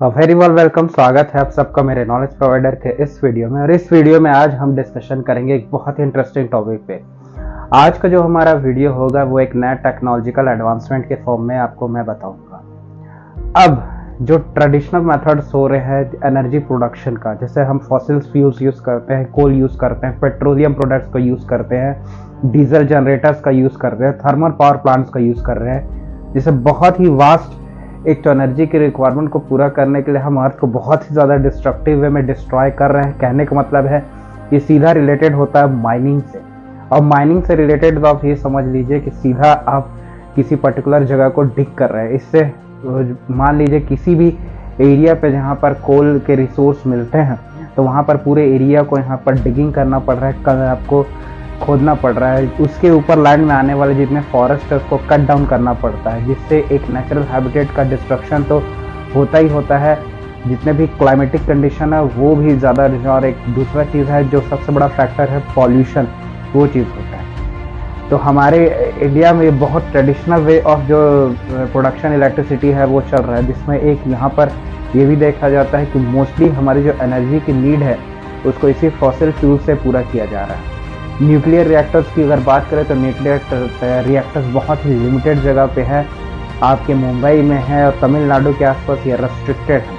Very well welcome. स्वागत है आप सबका मेरे नॉलेज प्रोवाइडर के इस वीडियो में। और इस वीडियो में आज हम डिस्कशन करेंगे एक बहुत ही इंटरेस्टिंग टॉपिक पे। आज का जो हमारा वीडियो होगा वो एक नया टेक्नोलॉजिकल एडवांसमेंट के फॉर्म में आपको मैं बताऊंगा। अब जो ट्रेडिशनल मेथड्स हो रहे हैं एनर्जी प्रोडक्शन का, जैसे हम फॉसिल फ्यूल्स यूज़ करते हैं, कोल यूज़ करते हैं, पेट्रोलियम प्रोडक्ट्स को यूज़ करते हैं, डीजल जनरेटर्स का यूज़ कर रहे हैं, थर्मल पावर प्लांट्स का यूज़ कर रहे हैं, जिसे बहुत ही वास्ट एक तो एनर्जी की रिक्वायरमेंट को पूरा करने के लिए हम अर्थ को बहुत ही ज़्यादा डिस्ट्रक्टिव वे में डिस्ट्रॉय कर रहे हैं। कहने का मतलब है ये सीधा रिलेटेड होता है माइनिंग से। और माइनिंग से रिलेटेड तो आप ये समझ लीजिए कि सीधा आप किसी पर्टिकुलर जगह को डिग कर रहे हैं। इससे मान लीजिए किसी भी एरिया पे जहाँ पर कोल के रिसोर्स मिलते हैं तो वहाँ पर पूरे एरिया को यहाँ पर डिगिंग करना पड़ रहा है, कल आपको खोदना पड़ रहा है, उसके ऊपर लैंड में आने वाले जितने फॉरेस्ट है उसको कट डाउन करना पड़ता है, जिससे एक नेचुरल हैबिटेट का डिस्ट्रक्शन तो होता ही होता है, जितने भी क्लाइमेटिक कंडीशन है वो भी ज़्यादा। और एक दूसरा चीज़ है जो सबसे बड़ा फैक्टर है पॉल्यूशन, वो चीज़ होता है। तो हमारे इंडिया में बहुत ट्रेडिशनल वे ऑफ जो प्रोडक्शन इलेक्ट्रिसिटी है वो चल रहा है, जिसमें एक यहाँ पर ये भी देखा जाता है कि मोस्टली हमारी जो एनर्जी की नीड है उसको इसी फॉसिल फ्यूल से पूरा किया जा रहा है। न्यूक्लियर रिएक्टर्स की अगर बात करें तो न्यूक्लियर रिएक्टर्स बहुत ही लिमिटेड जगह पे है, आपके मुंबई में है और तमिलनाडु के आसपास ये रेस्ट्रिक्टेड है।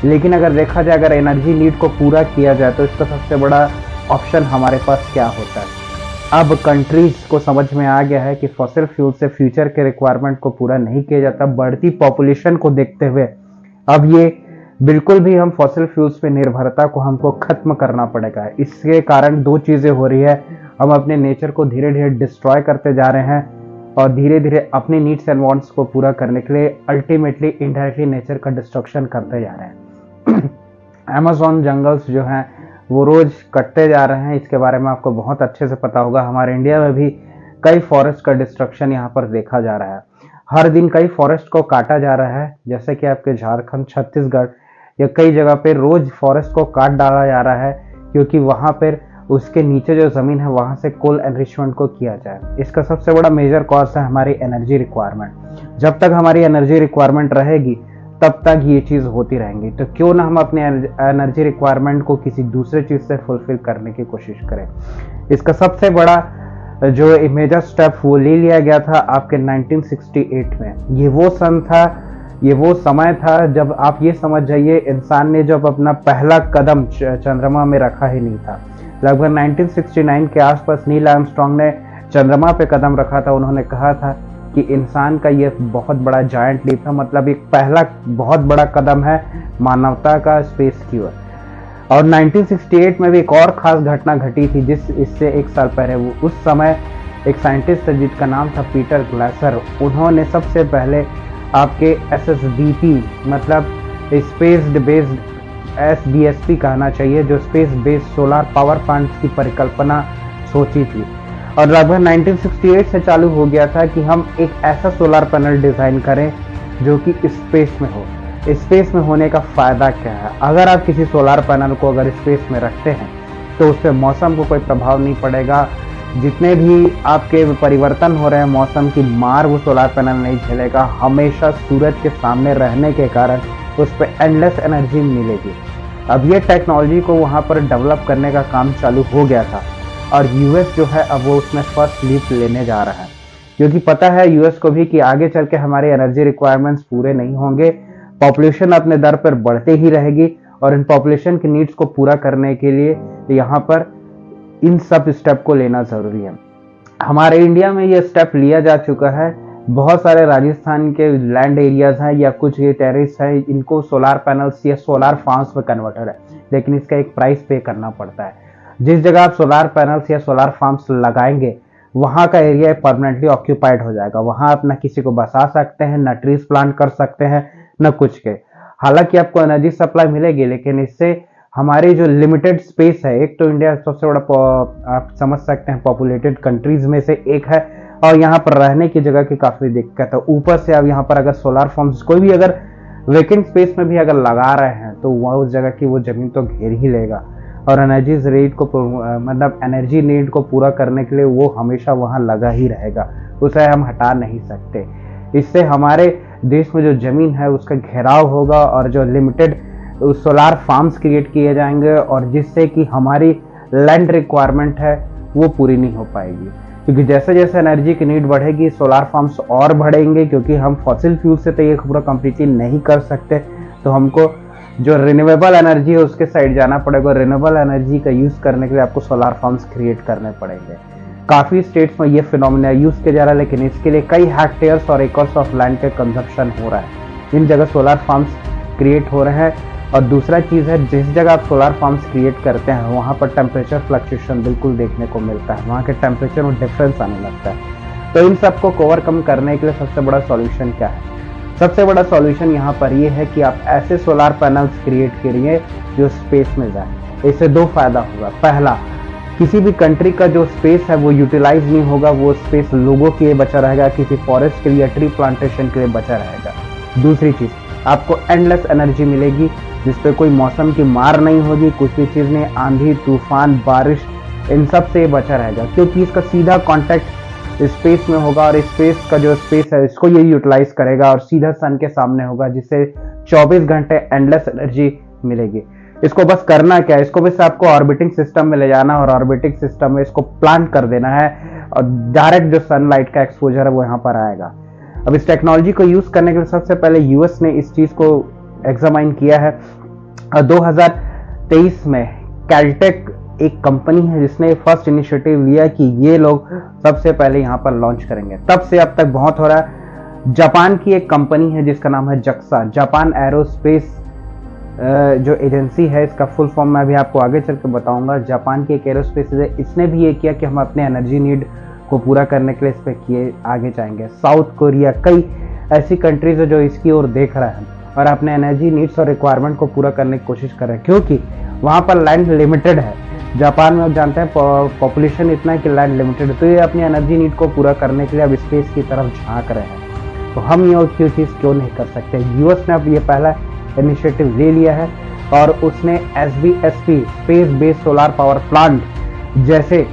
लेकिन अगर देखा जाए अगर एनर्जी नीड को पूरा किया जाए तो इसका सबसे बड़ा ऑप्शन हमारे पास क्या होता है। अब कंट्रीज को समझ में आ गया है कि फॉसिल फ्यूल से फ्यूचर के रिक्वायरमेंट को पूरा नहीं किया जाता। बढ़ती पॉपुलेशन को देखते हुए अब ये बिल्कुल भी हम फॉसिल फ्यूल्स पे निर्भरता को हमको खत्म करना पड़ेगा। इसके कारण दो चीज़ें हो रही है, हम अपने नेचर को धीरे धीरे डिस्ट्रॉय करते जा रहे हैं और धीरे धीरे अपने नीड्स एंड वांट्स को पूरा करने के लिए अल्टीमेटली इनडायरेक्टली नेचर का डिस्ट्रक्शन करते जा रहे हैं। अमेज़न जंगल्स जो हैं वो रोज कटते जा रहे हैं, इसके बारे में आपको बहुत अच्छे से पता होगा। हमारे इंडिया में भी कई फॉरेस्ट का डिस्ट्रक्शन यहाँ पर देखा जा रहा है। हर दिन कई फॉरेस्ट को काटा जा रहा है, जैसे कि आपके झारखंड, छत्तीसगढ़ या कई जगह पे रोज फॉरेस्ट को काट डाला जा रहा है, क्योंकि वहां पर उसके नीचे जो जमीन है वहां से कोल एनरिचमेंट को किया जाए। इसका सबसे बड़ा मेजर कॉज है हमारी एनर्जी रिक्वायरमेंट। जब तक हमारी एनर्जी रिक्वायरमेंट रहेगी तब तक ये चीज होती रहेंगी, तो क्यों ना हम अपने एनर्जी रिक्वायरमेंट को किसी दूसरे चीज से फुलफिल करने की कोशिश करें। इसका सबसे बड़ा जो मेजर स्टेप वो ले लिया गया था आपके 1968 में। ये वो समय था जब आप ये समझ जाइए इंसान ने जब अपना पहला कदम चंद्रमा में रखा ही नहीं था। लगभग 1969 के आसपास नील आर्मस्ट्रांग ने चंद्रमा पे कदम रखा था। उन्होंने कहा था कि इंसान का ये बहुत बड़ा जायंट लीप था, मतलब एक पहला बहुत बड़ा कदम है मानवता का स्पेस की ओर। और 1968 में भी एक और खास घटना घटी थी जिस इससे एक साल पहले उस समय एक साइंटिस्ट है जिसका नाम था पीटर ग्लासर। उन्होंने सबसे पहले आपके SSBP मतलब स्पेस बेस्ड SBSP कहना चाहिए, जो space based solar power plants की परिकल्पना सोची थी। और लगभग 1968 से चालू हो गया था कि हम एक ऐसा सोलर पैनल डिजाइन करें जो कि स्पेस में हो। स्पेस में होने का फायदा क्या है, अगर आप किसी सोलर पैनल को अगर स्पेस में रखते हैं तो उस पर मौसम को कोई प्रभाव नहीं पड़ेगा। जितने भी आपके परिवर्तन हो रहे हैं मौसम की मार वो सोलर पैनल नहीं झेलेगा। हमेशा सूरज के सामने रहने के कारण उस पर एंडलेस एनर्जी मिलेगी। अब ये टेक्नोलॉजी को वहाँ पर डेवलप करने का काम चालू हो गया था और यूएस जो है अब वो उसमें फर्स्ट लीप लेने जा रहा है, क्योंकि पता है यूएस को भी कि आगे चल के हमारे एनर्जी रिक्वायरमेंट्स पूरे नहीं होंगे। पॉपुलेशन अपने दर पर बढ़ते ही रहेगी और इन पॉपुलेशन की नीड्स को पूरा करने के लिए यहाँ पर इन सब स्टेप को लेना जरूरी है। हमारे इंडिया में ये स्टेप लिया जा चुका है। बहुत सारे राजस्थान के लैंड एरियाज हैं या कुछ ये टेरिस है, इनको सोलर पैनल्स या सोलर फार्म्स में कन्वर्टर है, लेकिन इसका एक प्राइस पे करना पड़ता है। जिस जगह आप सोलर पैनल्स या सोलर फार्म्स लगाएंगे वहाँ का एरिया परमानेंटली ऑक्यूपाइड हो जाएगा। वहाँ आप न किसी को बसा सकते हैं, न ट्रीज प्लांट कर सकते हैं, न कुछ के। हालांकि आपको एनर्जी सप्लाई मिलेगी, लेकिन इससे हमारी जो लिमिटेड स्पेस है, एक तो इंडिया सबसे बड़ा आप समझ सकते हैं पॉपुलेटेड कंट्रीज में से एक है और यहाँ पर रहने की जगह की काफी दिक्कत है। ऊपर से आप यहाँ पर अगर सोलर फॉर्म्स कोई भी अगर वेकेंट स्पेस में भी अगर लगा रहे हैं तो वह उस जगह की वो जमीन तो घेर ही लेगा और एनर्जी नीड को मतलब एनर्जी नीड को पूरा करने के लिए वो हमेशा वहाँ लगा ही रहेगा, उसे हम हटा नहीं सकते। इससे हमारे देश में जो ज़मीन है उसका घेराव होगा और जो लिमिटेड सोलार फार्म्स क्रिएट किए जाएंगे, और जिससे कि हमारी लैंड रिक्वायरमेंट है वो पूरी नहीं हो पाएगी। क्योंकि जैसे जैसे एनर्जी की नीड बढ़ेगी सोलार फार्म्स और बढ़ेंगे, क्योंकि हम फॉसिल फ्यूल से तो ये पूरा कंप्लीटली नहीं कर सकते, तो हमको जो रिन्यूएबल एनर्जी है उसके साइड जाना पड़ेगा। रिन्यूएबल एनर्जी का यूज़ करने के लिए आपको सोलार फार्म्स क्रिएट करने पड़ेंगे। काफ़ी स्टेट्स में ये फिनोमिना यूज़ किया जा रहा है, लेकिन इसके लिए कई हेक्टेयर्स और एकर्स ऑफ लैंड के कंजप्शन हो रहा है। इन जगह सोलार फार्म्स क्रिएट हो रहे हैं। और दूसरा चीज़ है, जिस जगह आप सोलार फार्म्स क्रिएट करते हैं वहाँ पर टेम्परेचर फ्लक्चुएशन बिल्कुल देखने को मिलता है, वहाँ के टेम्परेचर में डिफरेंस आने लगता है। तो इन सबको ओवरकम करने के लिए सबसे बड़ा सॉल्यूशन क्या है? सबसे बड़ा सॉल्यूशन यहाँ पर ये है कि आप ऐसे सोलार पैनल्स क्रिएट करिए जो स्पेस में जाए। इससे दो फायदा होगा। पहला, किसी भी कंट्री का जो स्पेस है वो यूटिलाइज नहीं होगा, वो स्पेस लोगों के लिए बचा रहेगा, किसी फॉरेस्ट के लिए, ट्री प्लांटेशन के लिए बचा रहेगा। दूसरी चीज़, आपको एंडलेस एनर्जी मिलेगी जिसपे कोई मौसम की मार नहीं होगी, कुछ भी चीज़ नहीं, आंधी तूफान बारिश इन सब से बचा रहेगा, क्योंकि इसका सीधा कांटेक्ट स्पेस में होगा और स्पेस का जो स्पेस है इसको ये यूटिलाइज करेगा और सीधा सन के सामने होगा, जिससे 24 घंटे एंडलेस एनर्जी मिलेगी। इसको बस करना क्या है, इसको बस आपको ऑर्बिटिंग सिस्टम में ले जाना और ऑर्बिटिंग सिस्टम में इसको प्लांट कर देना है और डायरेक्ट जो सनलाइट का एक्सपोजर है वो यहाँ पर आएगा। अब इस टेक्नोलॉजी को यूज करने के लिए सबसे पहले यूएस ने इस चीज को एग्जामाइन किया है। 2023 में कैलटेक एक कंपनी है जिसने फर्स्ट इनिशिएटिव लिया कि ये लोग सबसे पहले यहाँ पर लॉन्च करेंगे। तब से अब तक बहुत हो रहा है। जापान की एक कंपनी है जिसका नाम है जक्सा, जापान एरोस्पेस जो एजेंसी है, इसका फुल फॉर्म मैं अभी आपको आगे चल के बताऊंगा। जापान की एक एरोस्पेस है, इसने भी ये किया कि हम अपने एनर्जी नीड को पूरा करने के लिए इस पर किए आगे जाएंगे। साउथ कोरिया, कई ऐसी कंट्रीज है जो इसकी ओर देख रहा है और अपने एनर्जी नीड्स और रिक्वायरमेंट को पूरा करने की कोशिश कर रहे हैं, क्योंकि वहाँ पर लैंड लिमिटेड है। जापान में आप जानते हैं पॉपुलेशन इतना है कि लैंड लिमिटेड है, तो ये अपनी एनर्जी नीड को पूरा करने के लिए अब स्पेस की तरफ झांक रहे हैं। तो हम ये क्यों चीज़ क्यों नहीं कर सकते? यूएस ने अब ये पहला इनिशिएटिव ले लिया है और उसने SBSP space based solar power plant जैसे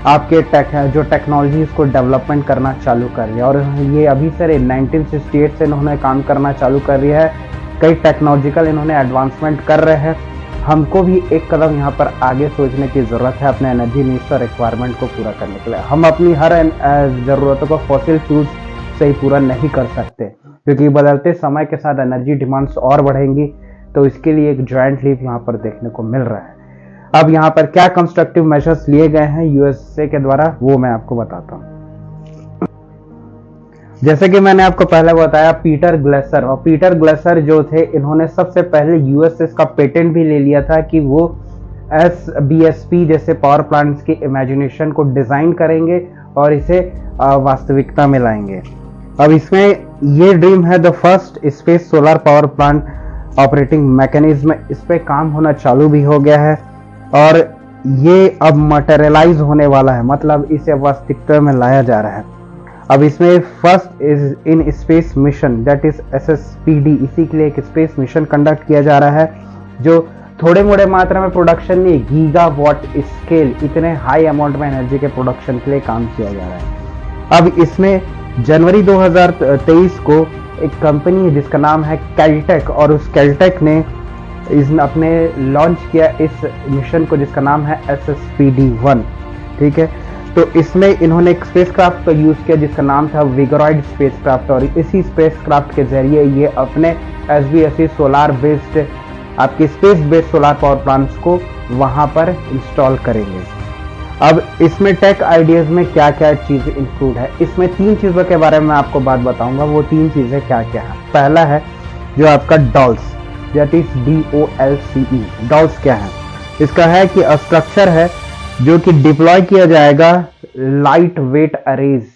आपके जो टेक्नोलॉजी को डेवलपमेंट करना चालू कर लिया। और ये अभी से 1968 से इन्होंने काम करना चालू कर दिया है। कई टेक्नोलॉजिकल इन्होंने एडवांसमेंट कर रहे हैं। हमको भी एक कदम यहाँ पर आगे सोचने की ज़रूरत है अपने एनर्जी नीड्स और रिक्वायरमेंट को पूरा करने के लिए। हम अपनी हर ज़रूरतों को फॉसिल फ्यूल्स से ही पूरा नहीं कर सकते, क्योंकि बदलते समय के साथ एनर्जी डिमांड्स और बढ़ेंगी। तो इसके लिए एक जॉइंट लीप यहाँ पर देखने को मिल रहा है। अब यहाँ पर क्या कंस्ट्रक्टिव मेजर्स लिए गए हैं यूएसए के द्वारा, वो मैं आपको बताता हूँ। जैसे कि मैंने आपको पहले बताया, पीटर ग्लेसर, और पीटर ग्लेसर जो थे इन्होंने सबसे पहले यूएसए का पेटेंट भी ले लिया था कि वो SBSP जैसे पावर प्लांट्स की इमेजिनेशन को डिजाइन करेंगे और इसे वास्तविकता में लाएंगे। अब इसमें ये ड्रीम है the first space solar power plant operating mechanism, इस पे काम होना चालू भी हो गया है और ये अब मटेरियलाइज होने वाला है, मतलब इसे वास्तविकता में लाया जा रहा है। अब इसमें first is in space mission that is SSPD, इसी के लिए एक स्पेस मिशन कंडक्ट किया जा रहा है जो थोड़े मोड़े मात्रा में प्रोडक्शन नहीं, गीगावाट स्केल, इतने हाई अमाउंट में एनर्जी के प्रोडक्शन के लिए काम किया जा रहा है। अब इसमें जनवरी 2023 को एक कंपनी है जिसका नाम है कैलटेक, और उस कैलटेक ने अपने लॉन्च किया इस मिशन को जिसका नाम है SSPD-1, ठीक है। तो इसमें इन्होंने एक स्पेसक्राफ्ट का यूज किया जिसका नाम था विगोरॉइड स्पेसक्राफ्ट, और इसी स्पेसक्राफ्ट के जरिए ये अपने SBSP सोलार बेस्ड आपके space based solar power plants को वहां पर इंस्टॉल करेंगे। अब इसमें टेक आइडियाज में क्या क्या चीजें इंक्लूड है, इसमें 3 चीजों के बारे में आपको बात बताऊंगा। वो 3 चीजें क्या क्या है? पहला है जो आपका dolls, that is DOLCE। Dolls क्या है? इसका है कि स्ट्रक्चर है जो कि डिप्लॉय किया जाएगा लाइट वेट अरेज,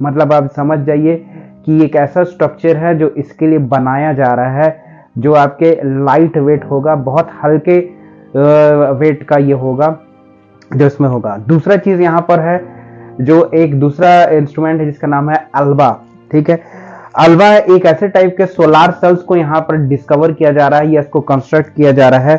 मतलब आप समझ जाइए कि एक ऐसा स्ट्रक्चर है जो इसके लिए बनाया जा रहा है जो आपके लाइट वेट होगा, बहुत हल्के वेट का ये होगा जो इसमें होगा। दूसरा चीज यहाँ पर है जो एक दूसरा इंस्ट्रूमेंट है जिसका नाम है अल्बा, ठीक है। अल्बा एक ऐसे टाइप के सोलार सेल्स को यहाँ पर डिस्कवर किया जा रहा है या इसको कंस्ट्रक्ट किया जा रहा है,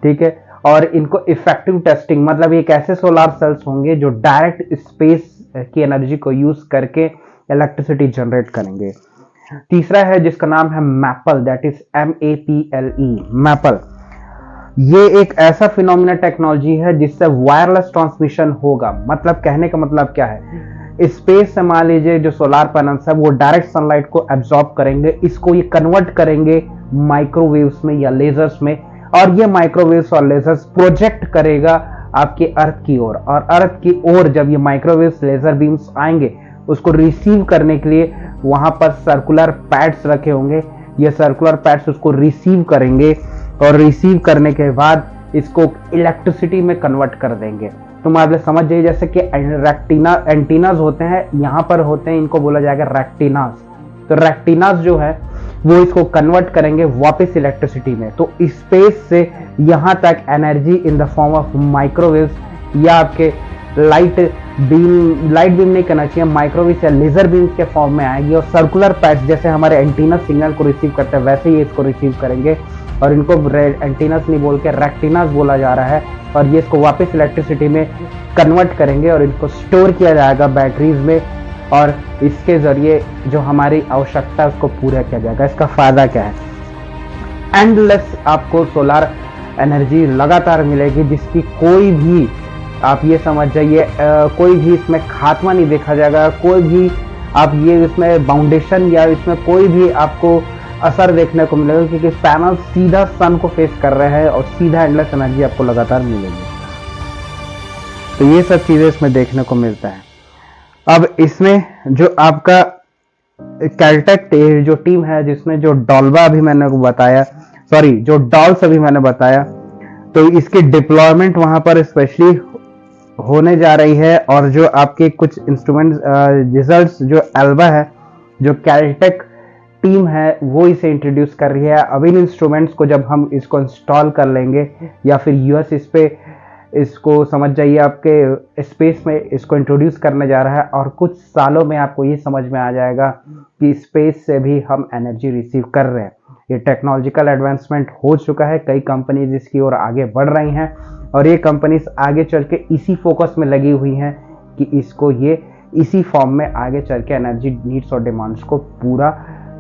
ठीक है। और इनको इफेक्टिव टेस्टिंग, मतलब एक ऐसे सोलार सेल्स होंगे जो डायरेक्ट स्पेस की एनर्जी को यूज करके इलेक्ट्रिसिटी जनरेट करेंगे। तीसरा है जिसका नाम है maple, that is MAPLE, maple. ये एक ऐसा फिनोमिना टेक्नोलॉजी है जिससे वायरलेस ट्रांसमिशन होगा। मतलब कहने का मतलब क्या है, स्पेस से मान लीजिए जो सोलार पैनल्स है वो डायरेक्ट सनलाइट को एब्जॉर्ब करेंगे, इसको ये कन्वर्ट करेंगे माइक्रोवेव्स में या लेजर्स में, और ये माइक्रोवेव्स और लेजर्स प्रोजेक्ट करेगा आपके अर्थ की ओर, और अर्थ की ओर जब ये माइक्रोवेव्स लेजर बीम्स आएंगे उसको रिसीव करने के लिए वहां पर सर्कुलर पैड्स रखे होंगे। ये सर्कुलर पैड्स उसको रिसीव करेंगे और रिसीव करने के बाद इसको इलेक्ट्रिसिटी में कन्वर्ट कर देंगे। तो मान समझ जाइए जैसे कि एंटीनास होते हैं, यहाँ पर होते हैं, इनको बोला जाएगा रेक्टिनास। तो रेक्टिनास जो है वो इसको कन्वर्ट करेंगे वापस इलेक्ट्रिसिटी में। तो स्पेस से यहाँ तक energy in the form of microwaves या आपके लाइट बीम नहीं करना चाहिए, माइक्रोवेव या लेजर बीम के फॉर्म में आएगी, और सर्कुलर पैड्स जैसे हमारे एंटीना सिग्नल को रिसीव करते हैं वैसे ही इसको रिसीव करेंगे, और इनको एंटीनास नहीं बोल के रेक्टिनास बोला जा रहा है। और ये इसको वापस इलेक्ट्रिसिटी में कन्वर्ट करेंगे और इनको स्टोर किया जाएगा बैटरीज में, और इसके जरिए जो हमारी आवश्यकता है उसको पूरा किया जाएगा। इसका फायदा क्या है, एंडलेस आपको सोलार एनर्जी लगातार मिलेगी, जिसकी कोई भी आप ये समझ जाइए कोई भी इसमें खात्मा नहीं देखा जाएगा, कोई भी आप ये इसमें बाउंडेशन या इसमें कोई भी आपको असर देखने को मिलेगा, क्योंकि पैनल सीधा सन को फेस कर रहे हैं और सीधा एंडलेस एनर्जी आपको लगातार मिलेगी। तो ये सब चीजें इसमें देखने को मिलता है। अब इसमें जो आपका कैलटेक जो टीम है, जिसमें जो डॉल्बा अभी मैंने बताया, सॉरी जो डॉल्स अभी मैंने बताया, तो इसकी डिप्लॉयमेंट वहां पर स्पेशली होने जा रही है। और जो आपके कुछ इंस्ट्रूमेंट रिजल्ट्स जो एल्बा है, जो कैलटेक टीम है, वो इसे इंट्रोड्यूस कर रही है। अब इन इंस्ट्रूमेंट्स को जब हम इसको इंस्टॉल कर लेंगे या फिर यूएस इस पे इसको समझ जाइए आपके स्पेस में इसको इंट्रोड्यूस करने जा रहा है, और कुछ सालों में आपको ये समझ में आ जाएगा कि स्पेस से भी हम एनर्जी रिसीव कर रहे हैं। ये टेक्नोलॉजिकल एडवांसमेंट हो चुका है, कई कंपनीज इसकी ओर आगे बढ़ रही हैं, और ये कंपनीज आगे चल के इसी फोकस में लगी हुई हैं कि इसको ये इसी फॉर्म में आगे चल के एनर्जी नीड्स और डिमांड्स को पूरा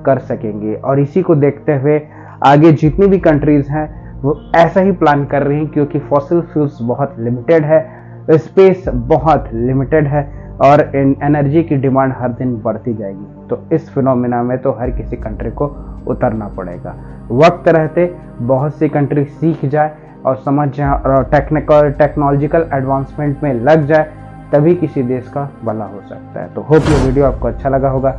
कर सकेंगे। और इसी को देखते हुए आगे जितनी भी कंट्रीज हैं वो ऐसा ही प्लान कर रही हैं, क्योंकि फॉसिल फ्यूल्स बहुत लिमिटेड है, स्पेस बहुत लिमिटेड है, और एनर्जी की डिमांड हर दिन बढ़ती जाएगी। तो इस फिनोमिना में तो हर किसी कंट्री को उतरना पड़ेगा। वक्त रहते बहुत सी कंट्री सीख जाए और समझ जाए और टेक्नोलॉजिकल एडवांसमेंट में लग जाए, तभी किसी देश का भला हो सकता है। तो होप ये वीडियो आपको अच्छा लगा होगा,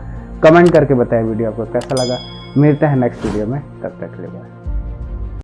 कमेंट करके बताएं वीडियो आपको कैसा लगा। मिलते हैं नेक्स्ट वीडियो में, तब तक के लिए बाय।